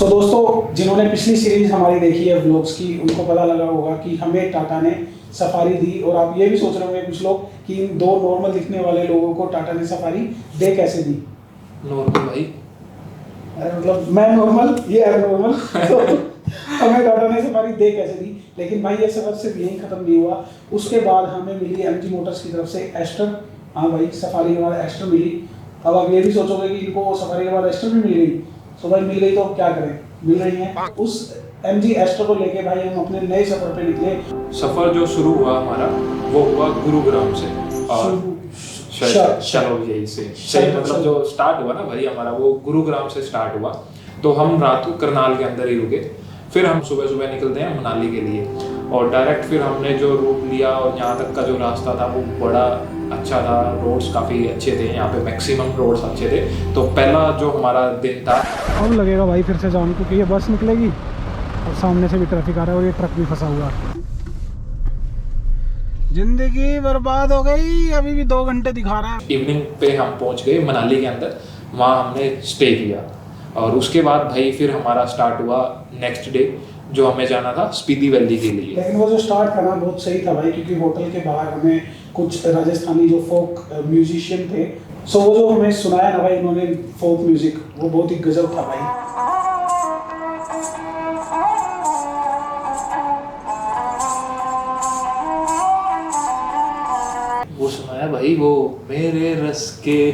सो दोस्तों, जिन्होंने पिछली सीरीज हमारी देखी है व्लॉग्स की, उनको पता लगा होगा कि हमें टाटा ने सफारी दी। और आप ये भी सोच रहे होंगे कुछ लोग कि इन दो नॉर्मल दिखने वाले लोगों को टाटा ने सफारी दे कैसे दी। नॉर्मल भाई, मतलब मैं नॉर्मल, ये है नॉर्मल। तो हमें टाटा ने सफारी दे कैसे दी। लेकिन भाई ये सफर सिर्फ यहीं खत्म नहीं हुआ। उसके बाद हमें मिली एमजी मोटर्स की तरफ से एस्टर। हाँ भाई, सफारी के बाद एस्टर मिली। अब आप ये भी सोचोगे कि इनको सफारी के बाद एस्टर भी मिल गई। तो भाई मिल गई तो अब क्या करें, मिल रही है। उस एमजी एस्टर को लेके भाई हम अपने नए सफर पे निकले। सफर जो शुरू हुआ हमारा वो हुआ गुरुग्राम से। और चलो यही से सही, मतलब जो स्टार्ट हुआ ना भाई हमारा, वो गुरुग्राम से स्टार्ट हुआ। तो हम रात को करनाल के अंदर ही रुके। फिर हम सुबह सुबह निकलते हैं मनाली के लिए, और डायरेक्ट फिर हमने जो रूट लिया और यहाँ तक का जो रास्ता था वो बड़ा अच्छा था। रोड्स काफ़ी अच्छे थे, यहाँ पे मैक्सिमम रोड्स अच्छे थे। तो पहला जो हमारा दिन था, अब लगेगा भाई फिर से जाम, क्योंकि ये बस निकलेगी और सामने से भी ट्रैफिक आ रहा है और ये ट्रक भी फंसा हुआ है। जिंदगी बर्बाद हो गई। अभी भी 2 घंटे दिखा रहा है। इवनिंग पे हम पहुँच गए मनाली के अंदर, वहाँ हमने स्टे किया। और उसके बाद भाई फिर हमारा स्टार्ट हुआ नेक्स्ट डे, जो हमें जाना था स्पीति वैली के लिए। लेकिन वो जो स्टार्ट करना बहुत सही था भाई, क्योंकि होटल के बाहर हमें कुछ राजस्थानी जो फोक म्यूजिशियन थे, सो वो जो हमें सुनाया ना भाई उन्होंने फोक म्यूजिक, वो बहुत ही गजब था भाई। वो सुनाया भाई, वो मेरे रस के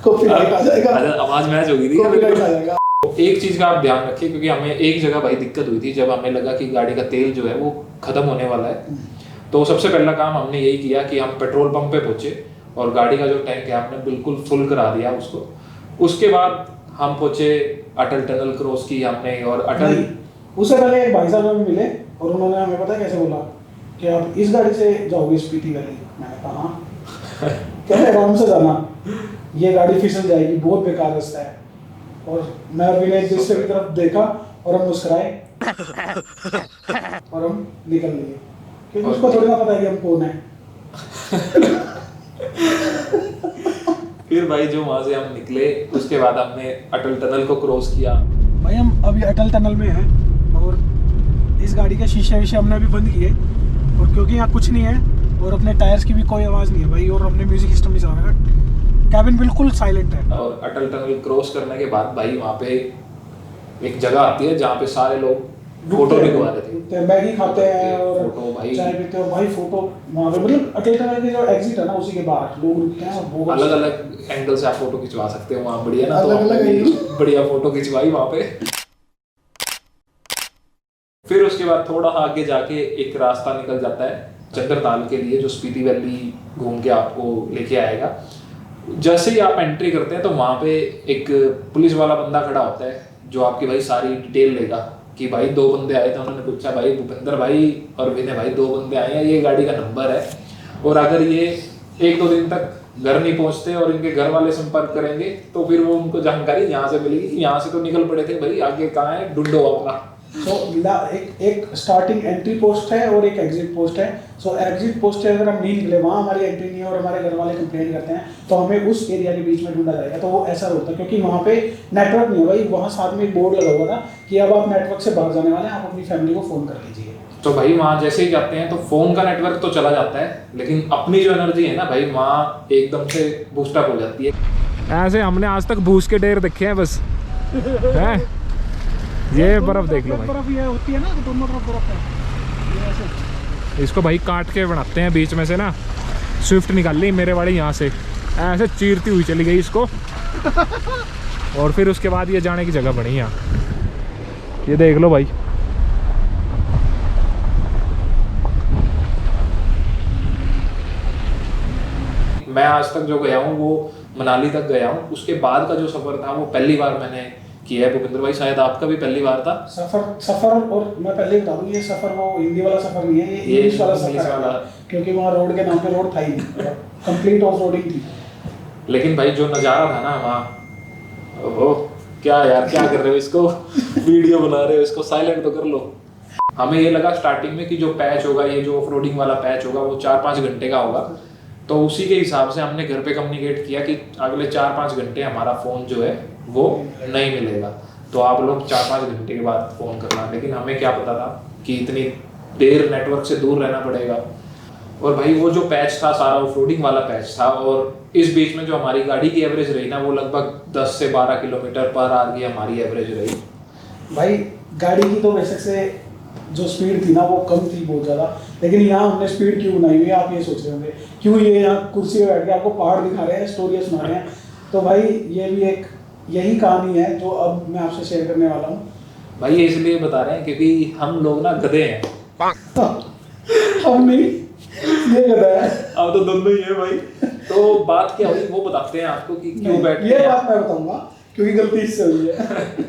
कॉपीराइट आ जाएगा, आवाज मैच हो गई थी। कॉपीराइट आ जाएगा। एक चीज का आप ध्यान रखिए, क्योंकि हमें एक जगह भाई दिक्कत हुई थी, जब हमें लगा कि गाड़ी का तेल जो है वो खत्म होने वाला है। तो सबसे पहला काम हमने यही किया कि हम पेट्रोल पंप पे पहुंचे और गाड़ी का जो टैंक है हमने बिल्कुल फुल करा दिया उसको। उसके बाद हम पहुंचे, अटल टनल क्रॉस की हमने। और अटल, उससे पहले एक भाई साहब हमें मिले और उन्होंने हमें पता है कैसे बोला कि आप इस गाड़ी से जाओगे स्पीति वैली। मैंने कहा हाँ। कहते आराम से जाना, ये गाड़ी फिसल जाएगी, बहुत बेकार रास्ता है। और मैं अभी एक दूसरे की तरफ देखा और हम मुस्कुराए और हम निकल लिए, क्योंकि उसको थोड़ी ना पता है कि हम कौन है। फिर भाई जो वहां से हम निकले, उसके बाद हमने अटल टनल को क्रॉस किया। भाई हम अभी अटल टनल में हैं और इस गाड़ी के शीशे विशे हमने अभी बंद किए, और क्योंकि यहाँ कुछ नहीं है और अपने टायर्स की भी कोई आवाज़ नहीं है भाई, और हमने म्यूजिक सिस्टम भी चला रखा, कैबिन बिल्कुल साइलेंट है। और अटल टनल क्रॉस करने के बाद भाई वहाँ पे एक जगह आती है जहाँ पे सारे लोग फोटो निकलवा रहे थे, मैगी खाते हैं और फोटो भाई चाय पीते हैं भाई। फोटो वहाँ पे मतलब अटल टनल के जो एग्जिट है ना, उसी के बाहर लोग रुकते हैं और बहुत अलग अलग एंगल से आप फोटो खिंचवा सकते हो वहाँ, बढ़िया ना। तो अलग-अलग बढ़िया फोटो खिंचवाई वहाँ पे। फिर उसके बाद थोड़ा आगे जाके एक रास्ता निकल जाता है चंद्रताल के लिए, जो स्पीति वैली घूम के आपको लेके आएगा। जैसे ही आप एंट्री करते हैं तो वहाँ पे एक पुलिस वाला बंदा खड़ा होता है, जो आपकी भाई सारी डिटेल लेगा कि भाई 2 बंदे आए थे। उन्होंने पूछा भाई भूपेंद्र भाई और विनय भाई 2 बंदे आए हैं, ये गाड़ी का नंबर है, और अगर ये 1-2 दिन तक घर नहीं पहुंचते और इनके घर वाले संपर्क करेंगे तो फिर वो उनको जानकारी यहाँ से मिलेगी कि यहाँ से तो निकल पड़े थे भाई, आगे कहाँ है ढूंढो अपना। सो एक स्टार्टिंग एंट्री पोस्ट है और एक एग्जिट पोस्ट है। सो एग्जिट पोस्ट है, अगर हम नहीं निकले, वहाँ हमारी एंट्री नहीं है और हमारे घर वाले कंप्लेन करते हैं, तो हमें उस एरिया के बीच में ढूंढा जाएगा। तो वो ऐसा होता है क्योंकि वहाँ पे नेटवर्क नहीं है भाई। वहाँ साथ में एक बोर्ड लगा हुआ था कि अब आप नेटवर्क से बाहर जाने वाले हैं, आप अपनी फैमिली को फ़ोन कर लीजिए। तो भाई वहाँ जैसे ही जाते हैं तो फोन का नेटवर्क तो चला जाता है, लेकिन अपनी जो एनर्जी है ना भाई वहाँ एकदम से बूस्टअप हो जाती है। ऐसे हमने आज तक भूस के ढेर देखे हैं बस हैं? ये बर्फ देख लो भाई, बर्फ ये होती है ना, तो दोनों तरफ बर्फ है। ये ऐसे इसको भाई काट के बनाते हैं बीच में से ना। स्विफ्ट निकाल ली मेरे वाली यहाँ से, ऐसे चीरती हुई चली गई इसको। और फिर उसके बाद ये जाने की जगह बनी यहाँ, ये देख लो भाई। मैं आज तक जो गया हूँ वो मनाली तक गया हूँ। उसके बाद का जो सफर था वो पहली बार मैंने किया है। भूपेंद्र भाई शायद आपका भी पहली बार था। सफर और मैं पहले बता दूं, ये सफर वो हिंदी वाला सफर नहीं है, ये इंग्लिश वाला सफर है, क्योंकि वहाँ रोड के नाम पे रोड था ही नहीं, कंप्लीट ऑफ रोडिंग थी। लेकिन भाई जो नज़ारा था ना वहाँ, ओहो क्या यार, क्या कर रहे हो इसको वीडियो बना रहे हो, इसको साइलेंट तो कर लो। हमें ये लगा स्टार्टिंग में कि जो पैच होगा, ये जो ऑफ रोडिंग वाला पैच होगा वो 4-5 घंटे का होगा। तो उसी के हिसाब से हमने घर पे कम्युनिकेट किया कि अगले 4-5 घंटे हमारा फ़ोन जो है वो नहीं मिलेगा। तो आप लोग 4-5 घंटे के बाद फ़ोन करना, लेकिन हमें क्या पता था कि इतनी देर नेटवर्क से दूर रहना पड़ेगा। और भाई वो जो पैच था सारा ऑफरोडिंग वाला पैच था, और इस बीच में जो हमारी गाड़ी की एवरेज रही ना वो लगभग 10 से 12 किलोमीटर पर आवर की हमारी एवरेज रही। भाई गाड़ी की तो वैसे से जो स्पीड थी ना वो कम थी बहुत ज़्यादा, लेकिन यहाँ हमने स्पीड क्यों बनाई हुई है आप ये सोच रहे होंगे, क्यों ये यहाँ कुर्सी पे बैठ के आपको पहाड़ दिखा रहे हैं, स्टोरियाँ सुना रहे हैं। तो भाई ये भी एक यही कहानी है जो अब मैं आपसे शेयर करने वाला हूँ। भाई ये इसलिए बता रहे हैं क्योंकि हम लोग ना गधे हैं। हम नहीं, ये गधा है। अब तो दोनों ही है भाई। तो बात क्या हुई वो बताते हैं आपको कि क्यों बैठ ये बात मैं बताऊंगा क्योंकि गलती इससे हुई है।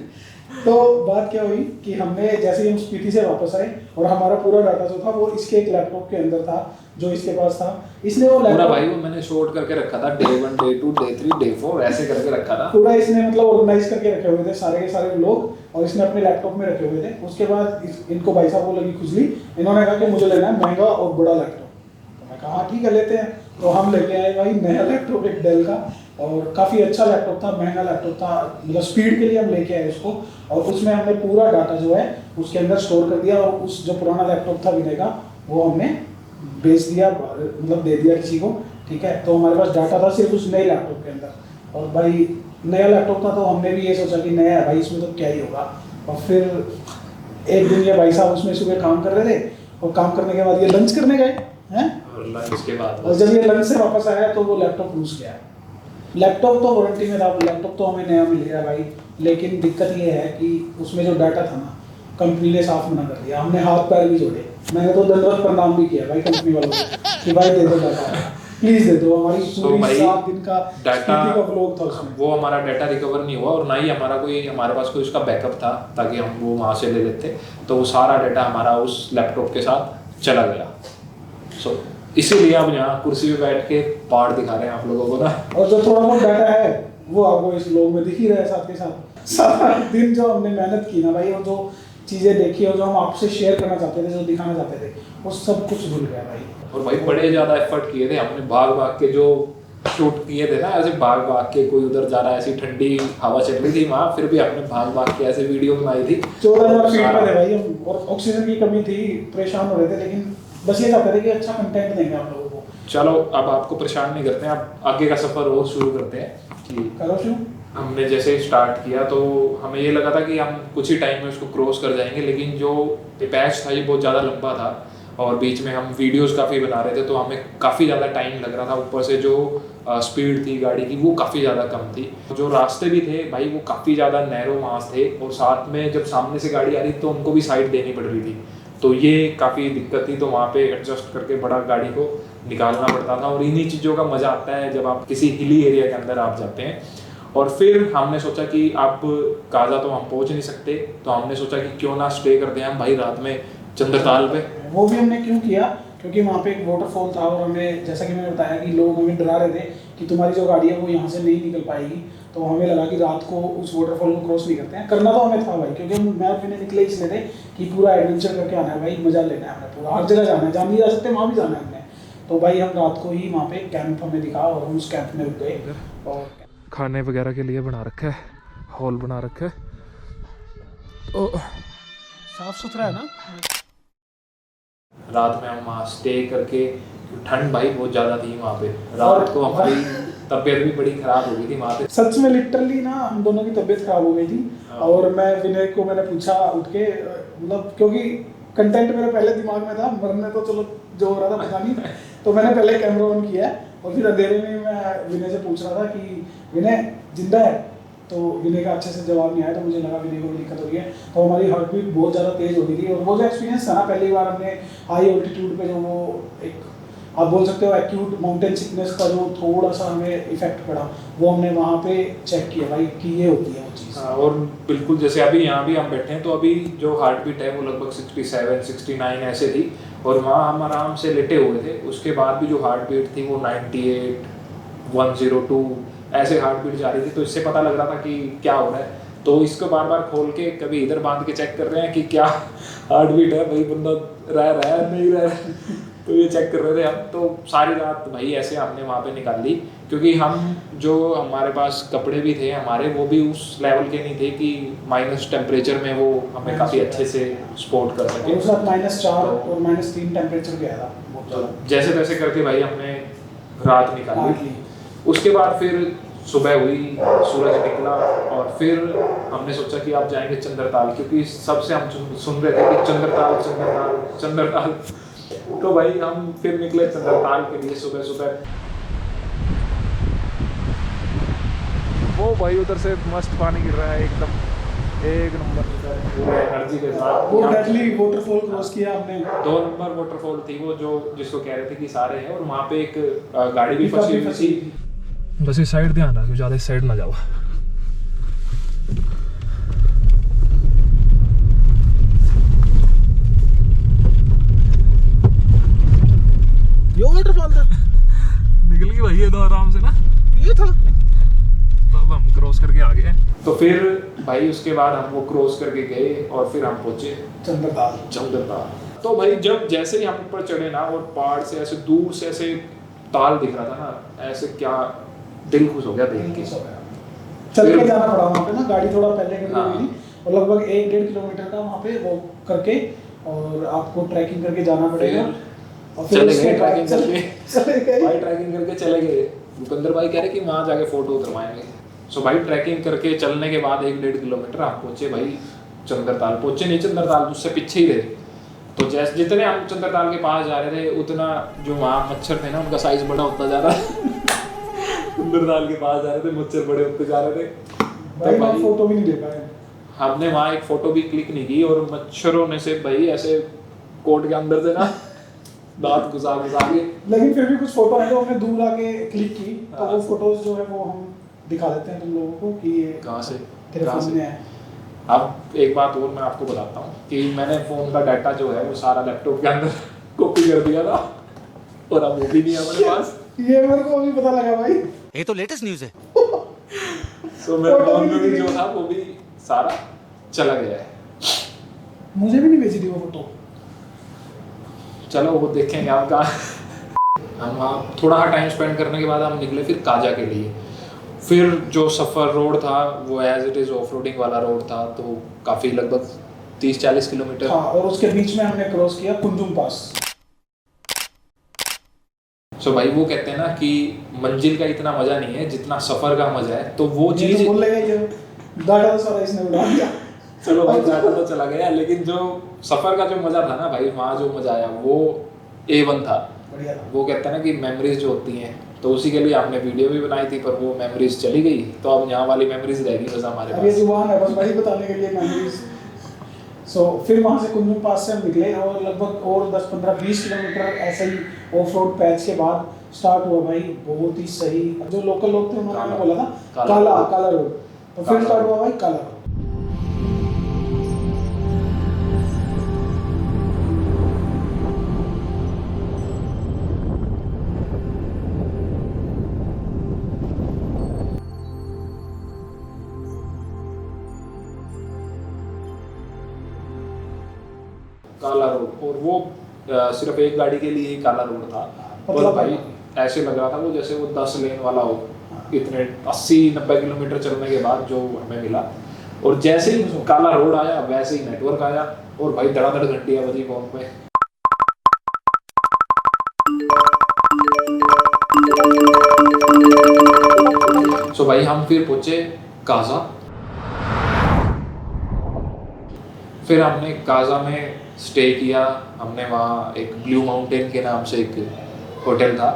तो बात क्या हुई कि हमने जैसे ही हम स्पीति से वापस आए और हमारा पूरा डाटा जो था वो इसके एक लैपटॉप के अंदर था जो इसके पास था। इसने वो पूरा लैपटॉप भाई वो मैंने शॉर्ट करके रखा था, डे 1 डे 2 डे 3 डे 4 ऐसे करके रखा था पूरा इसने मतलब ऑर्गेनाइज करके रखे हुए थे सारे के सारे लोग, और इसने अपने लैपटॉप में रखे हुए थे। उसके बाद इनको भाई साहब को लगी खुजली, इन्होंने कहा कि मुझे लेना है महंगा और बड़ा लैपटॉप। तो मैं कहा ठीक है लेते हैं। तो हम लेके आए भाई नया लैपटॉप एक डेल का, और काफ़ी अच्छा लैपटॉप था, महंगा लैपटॉप था, मतलब स्पीड के लिए हम लेके आए उसको। और उसमें हमने पूरा डाटा जो है उसके अंदर स्टोर कर दिया, और उस जो पुराना लैपटॉप था विनय का वो हमने बेच दिया, मतलब दे दिया किसी को। ठीक है, तो हमारे पास डाटा था सिर्फ उस नए लैपटॉप के अंदर। और भाई नया लैपटॉप था तो हमने भी ये सोचा कि नया है भाई इसमें तो क्या ही होगा। और फिर एक दिन ये भाई साहब उसमें सुबह काम कर रहे थे, और काम करने के बाद ये लंच करने गए हैं, और लंच के बाद और जब ये लंच से वापस आया तो वो लैपटॉप घुस गया। लैपटॉप तो वारंटी में था, लैपटॉप तो हमें नया मिल गया भाई, लेकिन दिक्कत ये है कि उसमें जो डाटा था ना कंपनी ने साफ मना कर दिया। हमने हाथ पैर भी जोड़े, मैंने तो दंडवत प्रणाम भी किया भाई कंपनी वालों को कि भाई दे दो डाटा, प्लीज दे दो। हमारी पूरी 7 दिन का डाटा का व्लॉग था उसमें, वो हमारा डाटा रिकवर नहीं हुआ, और ना ही हमारे पास कोई उसका बैकअप था ताकि हम वो वहाँ से ले लेते। तो वो सारा डाटा हमारा उस लैपटॉप के साथ चला गया। सो इसीलिए अब यहाँ कुर्सी पे बैठ के पहाड़ दिखा रहे हैं आप लोगों को ना। और जो थोड़ा बहुत डाटा है वो आपको इस व्लॉग में दिख ही रहा है साथ के साथ। सारा दिन जो हमने मेहनत की ना भाई, और जो चीज़ें देखी और जो हम आपसे शेयर करना चाहते थे, जो दिखाना चाहते थे, वो सब कुछ भूल गया भाई। और भाई बड़े ज़्यादा एफर्ट किए थे हमने, भाग भाग के जो शूट किए थे ना, ऐसे भाग भाग के, कोई उधर जा रहा है, ऐसी ठंडी हवा चल रही थी वहाँ, फिर भी हमने भाग भाग के ऐसे वीडियो बनाई थी। 14,000 फीट पे थे भाई हम, और ऑक्सीजन की कमी थी, परेशान हो रहे थे, लेकिन बस ये चाहते थे कि अच्छा कंटेंट देंगे आप लोगों को। चलो अब आपको परेशान नहीं करते हैं, अब आगे का सफ़र और शुरू करते हैं। कि करो शुरू। हमने जैसे स्टार्ट किया तो हमें ये लगा था कि हम कुछ ही टाइम में उसको क्रॉस कर जाएंगे, लेकिन जो पैच था ये बहुत ज़्यादा लंबा था, और बीच में हम वीडियोस काफ़ी बना रहे थे तो हमें काफ़ी ज़्यादा टाइम लग रहा था। ऊपर से जो स्पीड थी गाड़ी की वो काफ़ी ज़्यादा कम थी, जो रास्ते भी थे भाई वो काफ़ी ज़्यादा नैरो मास थे, और साथ में जब सामने से गाड़ी आ रही तो उनको भी साइड देनी पड़ रही थी, तो ये काफ़ी दिक्कत थी। तो वहाँ पे एडजस्ट करके बड़ा गाड़ी को निकालना पड़ता था, और इन्हीं चीज़ों का मज़ा आता है जब आप किसी हिली एरिया के अंदर आप जाते हैं। और फिर हमने सोचा कि अब काजा तो हम पहुँच नहीं सकते, तो हमने सोचा कि क्यों ना स्टे करते हैं हम भाई रात में चंद्रताल पे। वो भी हमने क्यों किया, क्योंकि वहाँ पे एक वाटरफॉल था, और हमें जैसा कि मैंने बताया कि लोग हमें डरा रहे थे कि तुम्हारी जो गाड़ी है वो यहाँ से नहीं निकल पाएगी। तो हमें लगा कि रात को उस वाटरफॉल को क्रॉस नहीं करते हैं। करना तो हमें था भाई, क्योंकि मैं और विनय निकले इसलिए थे कि पूरा एडवेंचर करके आना है भाई, मजा लेना है हमें, पूरा हर जगह जाना है, जहाँ नहीं जा सकते वहाँ भी जाना है हमने। तो भाई हम रात को ही वहाँ पे कैंप हमें दिखा, और हम उस कैंप में रुक गए, और खाने वगैरह के लिए बना रखा है, हॉल बना रखा है, तो साफ सुथरा है ना। रात में हम वहाँ स्टे करके, ठंड भाई बहुत ज़्यादा थी वहाँ पे, रात को हमारी तबीयत भी बड़ी ख़राब हो गई थी वहाँ पे। सच में लिटरली ना हम दोनों की तबीयत खराब हो गई थी। और मैं विनय को मैंने पूछा उठ के, मतलब क्योंकि कंटेंट मेरे पहले दिमाग में था, मरने तो चलो जो हो रहा था पता नहीं, तो मैंने पहले कैमरा ऑन किया, और फिर अंधेरे में मैं विनय से पूछ रहा था कि विनय जिंदा है। तो विनय का अच्छे से जवाब नहीं आया, तो मुझे लगा विनय को दिक्कत हो रही है। तो हमारी हार्ट बीट बहुत ज़्यादा तेज़ हो गई थी, और वो जो एक्सपीरियंस था ना, पहली बार हमने हाई ऑल्टीट्यूड पे जो वो एक आप बोल सकते हो एक्यूट माउंटेन सिकनेस का जो थोड़ा सा हमें इफेक्ट पड़ा, वो हमने वहाँ पे चेक किया भाई कि ये होती है वो चीज़। और बिल्कुल जैसे अभी यहाँ भी हम बैठे हैं, तो अभी जो हार्ट बीट है वो लगभग 67 69 ऐसे थी, और वहाँ हम आराम से लेटे हुए थे। उसके बाद भी जो हार्ट बीट थी वो 98 102 ऐसे हार्ट बीट जा रही थी। तो इससे पता लग रहा था कि क्या हो रहा है। तो इसको बार बार खोल के कभी इधर बांध के चेक कर रहे हैं कि क्या हार्ट बीट है भाई, बंदा रह रहा है नहीं रह रहा है। तो ये चेक कर रहे थे हम। तो सारी रात भाई ऐसे हमने वहाँ पे निकाल ली, क्योंकि हम जो हमारे पास कपड़े भी थे हमारे, वो भी उस लेवल के नहीं थे कि माइनस टेम्परेचर में वो हमें काफ़ी अच्छे से सपोर्ट कर सके। उस वक्त -4 और -3 टेम्परेचर गया था बहुत ज़्यादा। जैसे तैसे करके भाई हमने रात निकाली। उसके बाद फिर सुबह हुई, सूरज निकला और फिर हमने सोचा कि आप जाएंगे चंद्रताल, क्योंकि सबसे हम सुन रहे थे कि चंद्रताल चंद्रताल चंद्रताल। तो भाई हम फिर निकले चंद्रताल के लिए सुबह सुबह। वो भाई उधर से मस्त पानी गिर रहा है एकदम एक नंबर एनर्जी के साथ। वो डेडली वाटरफॉल क्रॉस किया हमने। 2 नंबर वाटरफॉल थी वो, जो जिसको कह रहे थे कि सारे हैं, और वहाँ पे एक गाड़ी भी फंसी हुई थी। बस इस साइड ध्यान रखो, ज़्यादा इस साइड ना जाओ। ये वाटरफॉल था। निकल गई भाई ये तो आराम से ना, ये था। तब हम क्रॉस करके आ गए। तो फिर भाई उसके बाद हम वो क्रॉस करके गए और फिर हम पहुंचे चंद्रताल। तो भाई जब जैसे ही हम ऊपर चढ़े ना, और पहाड़ से ऐसे दूर से ऐसे ताल दिख रहा था ना, ऐसे क्या दिल खुश हो गया देख के। चल के जाना पड़ा वहाँ पे ना, गाड़ी थोड़ा पहले करके हाँ। गई और लगभग 1-1.5 किलोमीटर का वहाँ पे वो करके, और आपको ट्रैकिंग करके जाना पड़ेगा। और फिर चले उसके गए बाद ट्रैकिंग करके। चले गए भाई ट्रैकिंग करके चले गए। भूपेंद्र भाई कह रहे कि वहाँ जाके फोटो उतरवाएंगे। सो भाई ट्रैकिंग करके चलने के बाद 1-1.5 किलोमीटर हम पहुंचे भाई चंद्रताल। पहुंचे नहीं चंद्रताल, उससे पीछे ही रहे। तो जैसे जितने हम चंद्रताल के पास जा रहे थे, उतना जो वहाँ मच्छर थे ना, उनका साइज बड़ा होता जा रहा है। चंद्रताल के पास जा रहे थे, मच्छर बड़े होते जा रहे थे। भाई वहाँ फोटो भी नहीं ले पाए। हमने वहाँ एक फोटो भी क्लिक नहीं की, और मच्छरों ने से भाई ऐसे कोट के अंदर से ना दांत घुसा के। लेकिन फिर भी कुछ फोटो है जो हमने दूर आके क्लिक की, तो वो फोटोज जो है वो हम दिखा देते हैं तुम लोगों को कि ये कहाँ से तेरे फोन में है। अब एक बात और मैं आपको बताता हूँ कि मैंने फ़ोन का डाटा जो है वो सारा लैपटॉप के अंदर कॉपी कर दिया था, और अब वो भी नहीं है हमारे पास। ये मेरे को अभी पता लगा भाई, ये तो लेटेस्ट न्यूज़ है। तो मेरे फोन में भी जो था वो भी सारा चला गया है। मुझे भी नहीं भेजी थी वो फोटो। चलो वो देखेंगे आप कहाँ। हम वहाँ थोड़ा टाइम स्पेंड करने के बाद हम निकले फिर काजा के लिए। फिर जो सफ़र रोड था वो as it is off roading वाला रोड था, तो काफ़ी लगभग 30-40 किलोमीटर। हाँ, और उसके बीच में हमने क्रॉस किया कुंजुम पास। सो भाई वो कहते हैं ना कि मंजिल का इतना मज़ा नहीं है जितना सफ़र का मज़ा है। तो वो ये चीज़ तो बोल लेगा ये डाटा तो सारा इसने उड़ा दिया। चलो भाई डाटा तो चला गया, लेकिन जो सफ़र का जो मज़ा था ना भाई, वहाँ जो मज़ा आया वो A1 था। बढ़िया था। वो कहते हैं ना कि मेमोरीज जो होती हैं, तो उसी के लिए हमने वीडियो भी बनाई थी, पर वो मेमोरीज चली गई। तो अब यहाँ वाली मेमोरीज रहेगी बस हमारे अब ये पास। जुबान है बस वही बताने के लिए मेमोरीज। सो फिर वहाँ से कुंजुम पास से हम निकले, और लगभग और 10-15-20 किलोमीटर ऐसे ही ऑफ रोड पैच के बाद स्टार्ट हुआ भाई बहुत ही सही। जो लोकल लोग थे उन्होंने बोला था काला रोड, तो फिर स्टार्ट हुआ भाई काला रोड। काला रोड, और वो सिर्फ एक गाड़ी के लिए ही काला रोड था। मतलब और भाई ऐसे लग रहा था वो जैसे वो 10 लेन वाला हो। इतने 80-90 किलोमीटर चलने के बाद जो हमें मिला, और जैसे ही काला रोड आया वैसे ही नेटवर्क आया, और भाई धड़ाधड़ घंटियां बजी फोन पे। सो भाई हम फिर पहुंचे काजा। फिर हमने काजा में स्टे किया। हमने वहाँ एक ब्लू माउंटेन के नाम से एक होटल था,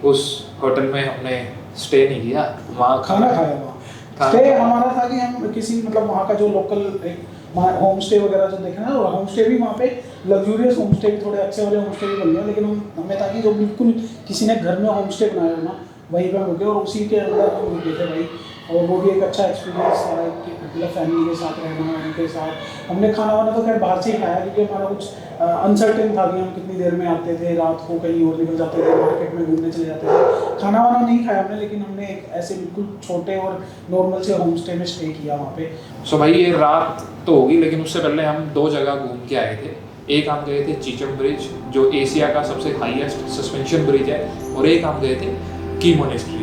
उस होटल में हमने स्टे नहीं किया, वहाँ खाना खाया। वहाँ स्टे हमारा था कि हम किसी मतलब वहाँ का जो लोकल होम स्टे वगैरह जो देखा ना, होम स्टे भी वहाँ पे लग्जूरियस होम स्टे भी, थोड़े अच्छे वाले होम स्टे भी बन गए, लेकिन हमें था कि जो बिल्कुल किसी ने घर में होम स्टे बनाया हो ना, वहीं पर रुके, और उसी के अंदर हम रुके थे भाई। और वो भी एक अच्छा एक्सपीरियंस था, मतलब फैमिली के साथ रहना, उनके साथ। हमने खाना वाना तो खैर बाहर से ही खाया, क्योंकि हमारा कुछ अनसर्टेन था कि हम कितनी देर में आते थे, रात को कहीं और निकल जाते थे, मार्केट में घूमने चले जाते थे। खाना वाना नहीं खाया हमने, लेकिन हमने एक ऐसे बिल्कुल छोटे और नॉर्मल से होम स्टे में स्टे किया वहाँ पे। सो भाई ये रात तो होगी, लेकिन उससे पहले हम 2 जगह घूम के आए थे। एक हम गए थे चीचम ब्रिज जो एशिया का सबसे हाईएस्ट सस्पेंशन ब्रिज है, और एक हम गए थे की मोनेस्ट्री।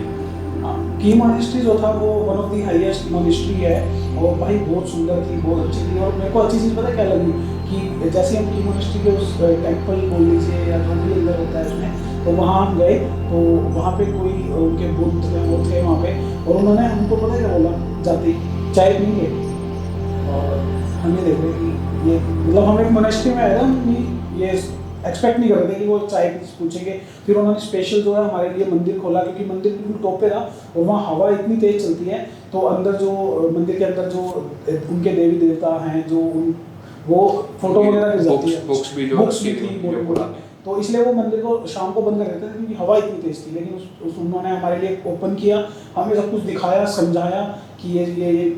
की मोनेस्ट्री जो था वो one of the highest monastery है, और भाई बहुत सुंदर थी, बहुत अच्छी थी। और मेरे को अच्छी चीज़ पता क्या लगी कि जैसे हम की मोनेस्ट्री के उस टेम्पल बोल लीजिए या जो भी अंदर होता है उसमें, तो वहाँ हम गए तो वहाँ पे कोई उनके बुद्ध थे वो थे वहाँ पे, और उन्होंने हमको पता क्या बोला, जाते चाय पीएंगे। और हमें देख रहे कि ये मतलब हम एक मोनेस्ट्री में आए हम ये एक्सपेक्ट नहीं कर रहे थे कि वो चाय पूछेंगे। फिर उन्होंने स्पेशल जो है हमारे लिए मंदिर खोला, क्योंकि मंदिर बिल्कुल टॉप पे था और वहाँ हवा इतनी तेज चलती है, तो अंदर जो मंदिर के अंदर जो उनके देवी देवता हैं जो वो फोटो वगैरह गिर जाती है, बुक्स भी थी, तो इसलिए वो मंदिर को शाम को बंद कर देते थे क्योंकि हवा इतनी तेज थी। लेकिन उन्होंने हमारे लिए ओपन किया, हमें सब कुछ दिखाया, समझाया कि ये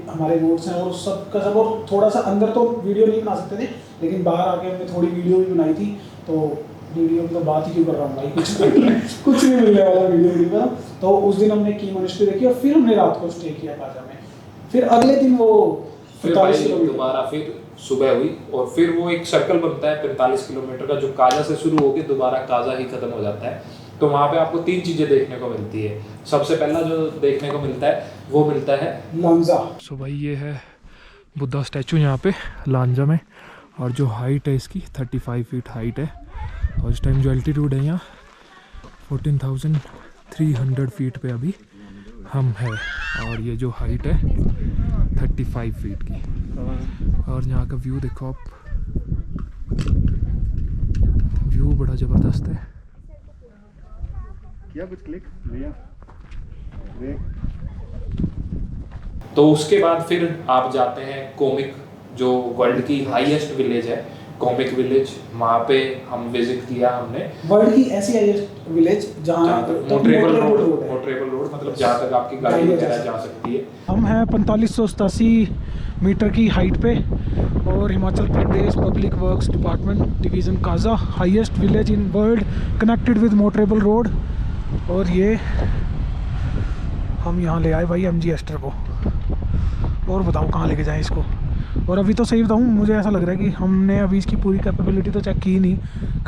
हमारे गोड्स हैं और सब का सब। और थोड़ा सा अंदर तो वीडियो नहीं बना सकते थे, लेकिन बाहर आके हमने थोड़ी वीडियो भी बनाई थी। तो वीडियो की तो बात ही क्यों कर रहा हूँ भाई, कुछ नहीं मिलने वाला वीडियो का। तो उस दिन हमने की मोनेस्ट्री देखी और फिर हमने रात को स्टे किया काजा में। फिर अगले दिन वो फिर दोबारा फिर सुबह हुई और फिर वो एक सर्कल बनता है 45 किलोमीटर का, जो काजा से शुरू होकर दोबारा काजा ही खत्म हो जाता है। तो वहाँ पे आपको 3 चीज़ें देखने को मिलती है। सबसे पहला जो देखने को मिलता है वो मिलता है लांजा। सो भाई ये है बुद्धा स्टैचू यहाँ पे लांजा में, और जो हाइट है इसकी 35 फीट हाइट है, और इस टाइम जो एल्टीट्यूड है यहाँ 14,300 फीट पे अभी हम है, और ये जो हाइट है 35 फीट की। और यहाँ का व्यू देखो आप, व्यू बड़ा ज़बरदस्त है। किया कुछ क्लिक भैया। तो उसके बाद फिर आप जाते हैं कोमिक, जो वर्ल्ड की हाईएस्ट विलेज है, कोमिक विलेज। वहाँ पे हम विजिट किया हमने। वर्ल्ड की ऐसी हाईएस्ट विलेज जहाँ मोटरेबल रोड मतलब जहाँ तक आपकी गाड़ी वगैरह जा सकती है। हम हैं 4587 मीटर की हाइट पे, और Himachal Pradesh public works department division Kaza, highest village in world connected with motorable road. और ये हम यहाँ ले आए भाई MG एस्टर को, और बताओ कहाँ लेके जाएं इसको। और अभी तो सही बताऊँ, मुझे ऐसा लग रहा है कि हमने अभी इसकी पूरी कैपेबिलिटी तो चेक की नहीं,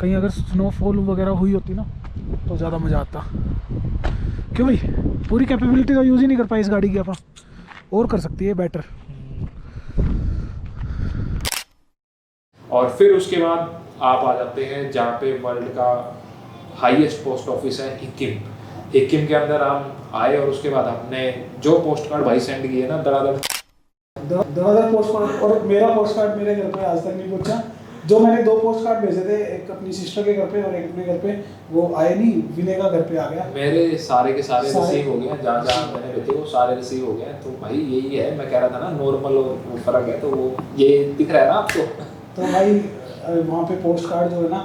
कहीं अगर स्नोफॉल वगैरह हुई होती ना तो ज़्यादा मज़ा आता। क्यों भाई, पूरी कैपेबिलिटी तो यूज़ ही नहीं कर पाए इस गाड़ी की अपन, और कर सकती है बेटर। और फिर उसके बाद आप आ जाते हैं जहाँ पे वर्ल्ड का हाईएस्ट पोस्ट ऑफिस है हिकिम के अंदर हम आए, और उसके बाद हमने जो पोस्ट कार्ड भाई सेंड किए ना धड़ाधड़ पोस्ट कार्ड, और मेरा पोस्ट कार्ड मेरे घर पे आज तक नहीं पहुंचा। जो मैंने 2 पोस्ट कार्ड भेजे थे, एक अपनी सिस्टर के घर पे और एक अपने घर पे, वो आए नहीं, विनय का घर पे आ गया। मेरे सारे के सारे रिसीव हो गए, जहाँ जहाँ मैंने भेजे वो सारे रिसीव हो गए। तो भाई यही है, मैं कह रहा था ना नॉर्मल और वो फर्क है, तो वो ये दिख रहा है ना आपको। तो भाई वहाँ पे पोस्ट कार्ड जो है ना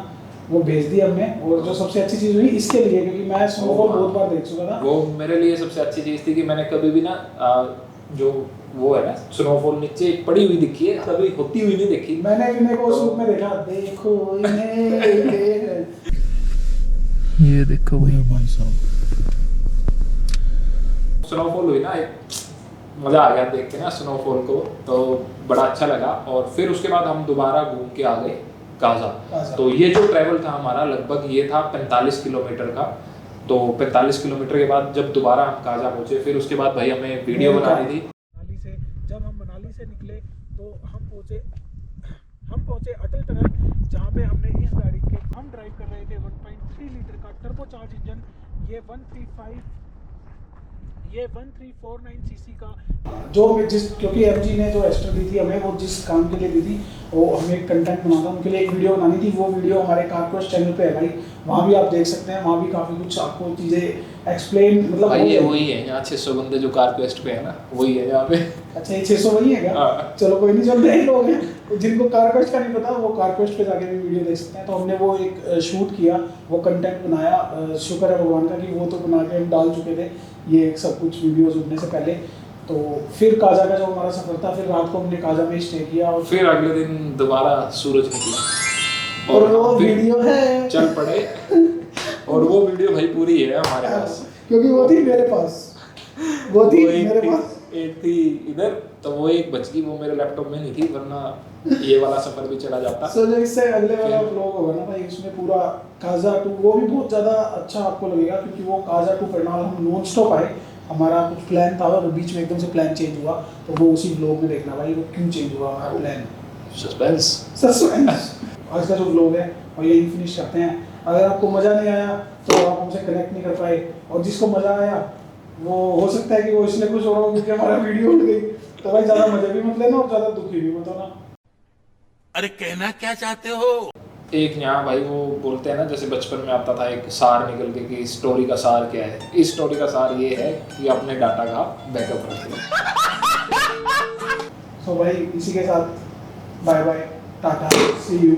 वो भेज दिया हमने। और जो सबसे अच्छी चीज़ हुई इसके लिए, क्योंकि मैं स्नोफॉल बहुत बार देख चुका था, वो मेरे लिए सबसे अच्छी चीज़ थी कि मैंने कभी भी ना जो वो है ना स्नोफॉल नीचे पड़ी हुई दिखी है, कभी होती हुई नहीं देखी। मैंने विनय को उस रूप में देखा, देखो ये देखो भाई साहब, स्नोफॉल हुई ना, मज़ा आ गया देख के ना स्नोफॉल को, तो बड़ा अच्छा लगा। और फिर उसके बाद हम दोबारा घूम के आ गए काजा। तो ये जो ट्रैवल था हमारा लगभग ये था 45 किलोमीटर का। तो 45 किलोमीटर के बाद जब दोबारा हम काजा पहुंचे, फिर उसके बाद भाई हमें वीडियो बनानी थी। मनाली से जब हम मनाली से निकले तो हम पहुंचे अटल टनल, जहाँ पे हमने इस गाड़ी के हम ड्राइव कर रहे थे 1.3 लीटर का टर्बोचार्ज इंजन। ये 1349 सीसी का, जो क्योंकि MG ने जो एस्टर दी थी हमें, वो जिस काम के लिए दी थी, वो हमें एक कंटेंट बनाना, उनके लिए एक वीडियो बनानी थी। वो वीडियो हमारे कारक्वेस्ट चैनल पे है भाई, वहाँ भी आप देख सकते हैं। वहाँ भी काफ़ी कुछ आपको चीज़ें एक्सप्लेन, मतलब भाई ये वही है यहाँ 600 बंदे जो कारक्वेस्ट पे है ना, वही है यहाँ पे। अच्छा, ये 600 वही है क्या? चलो कोई नहीं, चल रहे लोग हैं जिनको कारक्वेस्ट का नहीं पता, वो कारक्वेस्ट पे जाके भी वीडियो देख सकते हैं। तो हमने वो एक शूट किया, वो कंटेंट बनाया। शुक्र है भगवान का कि वो तो बना के हम डाल चुके थे ये सब कुछ वीडियोस उठने से पहले। तो फिर काजा का जो हमारा सफर था, फिर रात को हमने काजा में स्टे किया, और फिर अगले दिन दोबारा सूरज निकला और वो वीडियो है, चल पड़े। और वो वीडियो भाई पूरी है हमारे पास, क्योंकि वो थी मेरे पास, वो थी मेरे पास। एक थी इधर, तो वो एक बच गई, वो मेरे लैपटॉप में नहीं थी, वरना ये वाला सफर भी चला जाता। सो जो इससे अगले वाला व्लॉग होगा ना भाई, उसमें पूरा काजा टू, वो भी बहुत ज़्यादा अच्छा आपको लगेगा, क्योंकि वो काजा टू करनाल हम नॉन स्टॉप आए, हमारा कुछ प्लान था और बीच में एकदम से प्लान चेंज हुआ, तो वो उसी व्लॉग में देखना भाई वो क्यों चेंज हुआ हमारा प्लान। सस्पेंस। सस्पेंस। आज का जो व्लॉग है और यही फिनिश करते हैं। अगर आपको मज़ा नहीं आया तो आप हमसे कनेक्ट नहीं कर पाए, और जिसको मज़ा आया वो हो सकता है कि वो इसलिए खुश हो रहा हो क्योंकि हमारा वीडियो उठ गई, तो भाई ज़्यादा मज़े भी मत लेना और ज़्यादा दुखी भी मत होना। अरे कहना क्या चाहते हो? एक यहाँ भाई वो बोलते हैं ना, जैसे बचपन में आता था एक सार निकल के कि स्टोरी का सार क्या है, इस स्टोरी का सार ये है कि अपने डाटा का बैकअप रखें। सो भाई इसी के साथ bye bye, tata, see you.